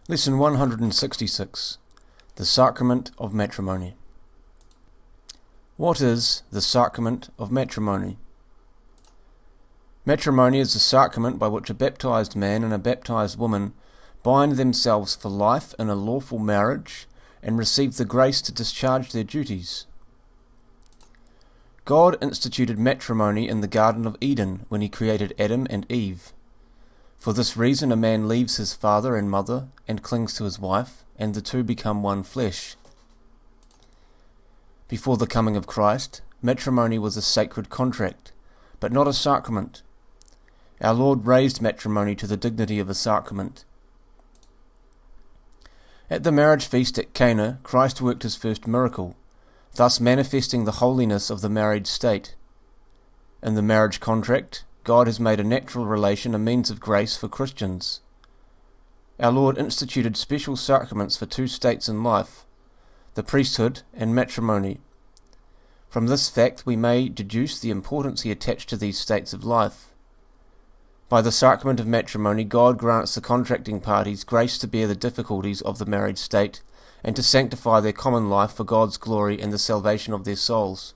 Lesson 166. The Sacrament of Matrimony. What is the Sacrament of Matrimony? Matrimony is the sacrament by which a baptized man and a baptized woman bind themselves for life in a lawful marriage and receive the grace to discharge their duties. God instituted matrimony in the Garden of Eden when he created Adam and Eve. For this reason a man leaves his father and mother and clings to his wife, and the two become one flesh. Before the coming of Christ, matrimony was a sacred contract, but not a sacrament. Our Lord raised matrimony to the dignity of a sacrament. At the marriage feast at Cana, Christ worked his first miracle, thus manifesting the holiness of the married state. In the marriage contract, God has made a natural relation a means of grace for Christians. Our Lord instituted special sacraments for two states in life, the priesthood and matrimony. From this fact we may deduce the importance he attached to these states of life. By the sacrament of matrimony, God grants the contracting parties grace to bear the difficulties of the married state and to sanctify their common life for God's glory and the salvation of their souls.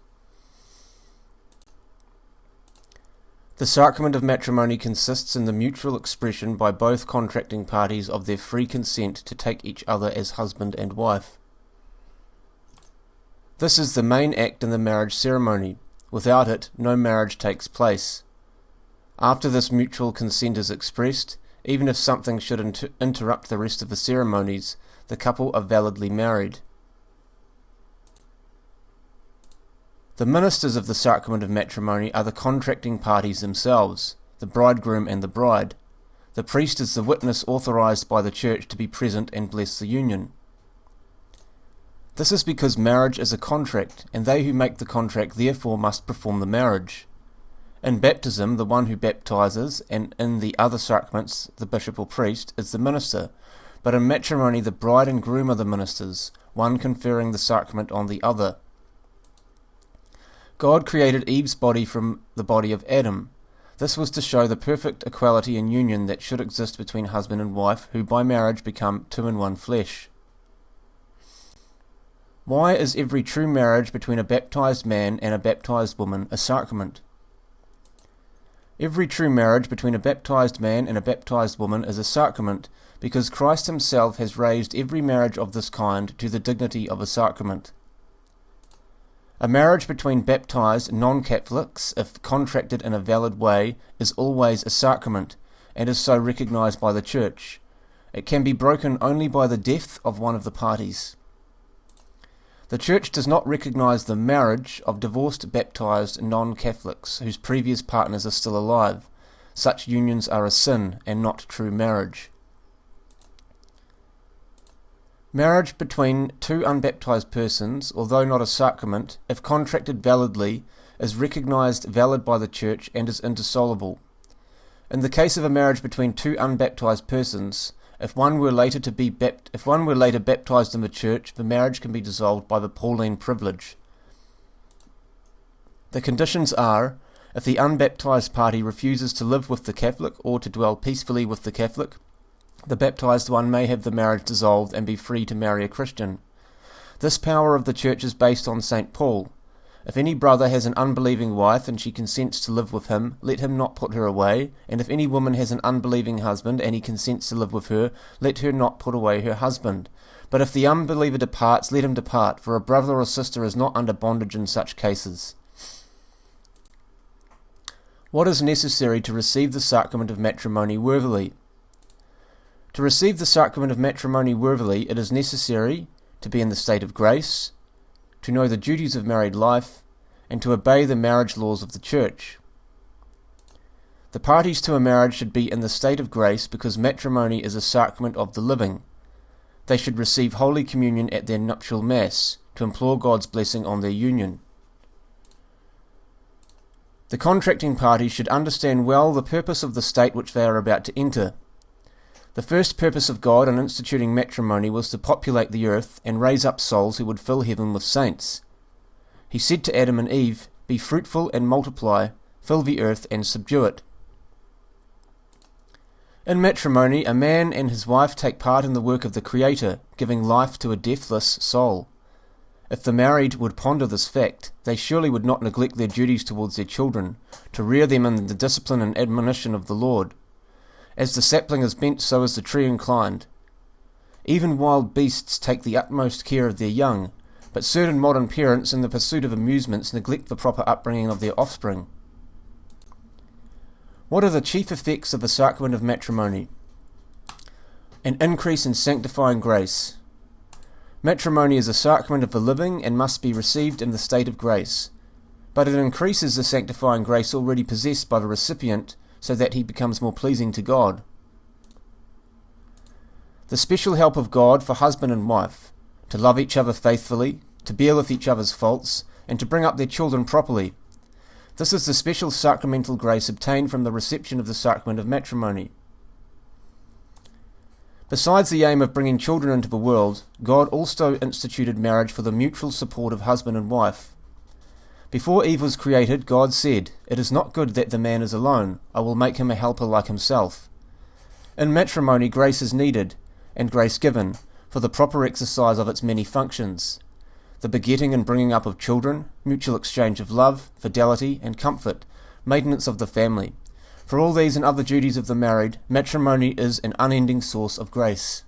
The sacrament of matrimony consists in the mutual expression by both contracting parties of their free consent to take each other as husband and wife. This is the main act in the marriage ceremony. Without it, no marriage takes place. After this mutual consent is expressed, even if something should interrupt the rest of the ceremonies, the couple are validly married. The ministers of the sacrament of matrimony are the contracting parties themselves, the bridegroom and the bride. The priest is the witness authorized by the church to be present and bless the union. This is because marriage is a contract, and they who make the contract therefore must perform the marriage. In baptism, the one who baptizes, and in the other sacraments, the bishop or priest, is the minister, but in matrimony the bride and groom are the ministers, one conferring the sacrament on the other. God created Eve's body from the body of Adam. This was to show the perfect equality and union that should exist between husband and wife, who by marriage become two in one flesh. Why is every true marriage between a baptized man and a baptized woman a sacrament? Every true marriage between a baptized man and a baptized woman is a sacrament because Christ himself has raised every marriage of this kind to the dignity of a sacrament. A marriage between baptized non-Catholics, if contracted in a valid way, is always a sacrament, and is so recognized by the Church. It can be broken only by the death of one of the parties. The Church does not recognize the marriage of divorced baptized non-Catholics whose previous partners are still alive. Such unions are a sin and not true marriage. Marriage between two unbaptized persons, although not a sacrament, if contracted validly, is recognized valid by the Church and is indissoluble. In the case of a marriage between two unbaptized persons, if one were later baptized in the Church, the marriage can be dissolved by the Pauline privilege. The conditions are, if the unbaptized party refuses to live with the Catholic or to dwell peacefully with the Catholic, the baptized one may have the marriage dissolved and be free to marry a Christian. This power of the Church is based on St. Paul. If any brother has an unbelieving wife and she consents to live with him, let him not put her away, and if any woman has an unbelieving husband and he consents to live with her, let her not put away her husband. But if the unbeliever departs, let him depart, for a brother or sister is not under bondage in such cases. What is necessary to receive the sacrament of matrimony worthily? To receive the sacrament of matrimony worthily, it is necessary to be in the state of grace, to know the duties of married life, and to obey the marriage laws of the Church. The parties to a marriage should be in the state of grace because matrimony is a sacrament of the living. They should receive Holy Communion at their nuptial Mass, to implore God's blessing on their union. The contracting parties should understand well the purpose of the state which they are about to enter. The first purpose of God in instituting matrimony was to populate the earth and raise up souls who would fill heaven with saints. He said to Adam and Eve, "Be fruitful and multiply, fill the earth and subdue it." In matrimony, a man and his wife take part in the work of the Creator, giving life to a deathless soul. If the married would ponder this fact, they surely would not neglect their duties towards their children, to rear them in the discipline and admonition of the Lord. As the sapling is bent, so is the tree inclined. Even wild beasts take the utmost care of their young, but certain modern parents, in the pursuit of amusements, neglect the proper upbringing of their offspring. What are the chief effects of the sacrament of matrimony? An increase in sanctifying grace. Matrimony is a sacrament of the living and must be received in the state of grace, but it increases the sanctifying grace already possessed by the recipient so that he becomes more pleasing to God. The special help of God for husband and wife, to love each other faithfully, to bear with each other's faults, and to bring up their children properly. This is the special sacramental grace obtained from the reception of the sacrament of matrimony. Besides the aim of bringing children into the world, God also instituted marriage for the mutual support of husband and wife. Before Eve was created, God said, "It is not good that the man is alone. I will make him a helper like himself." In matrimony, grace is needed, and grace given, for the proper exercise of its many functions: the begetting and bringing up of children, mutual exchange of love, fidelity, and comfort, maintenance of the family. For all these and other duties of the married, matrimony is an unending source of grace.